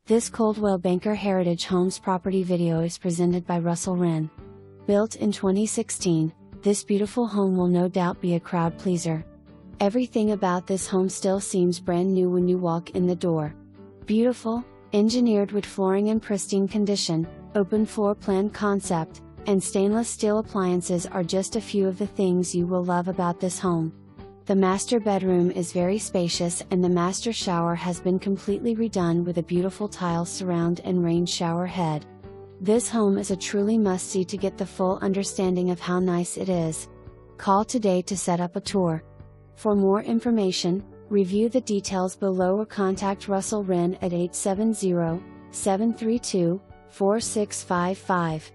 This Coldwell Banker Heritage Homes property video is presented by Wren. Built in 2016, this beautiful home will no doubt be a crowd pleaser. Everything about this home still seems brand new when you walk in the door. Beautiful, engineered wood flooring in pristine condition, open floor plan concept, and stainless steel appliances are just a few of the things you will love about this home. The master bedroom is very spacious and the master shower has been completely redone with a beautiful tile surround and rain shower head. This home is a truly must-see to get the full understanding of how nice it is. Call today to set up a tour. For more information, review the details below or contact Wren at 870-732-4655.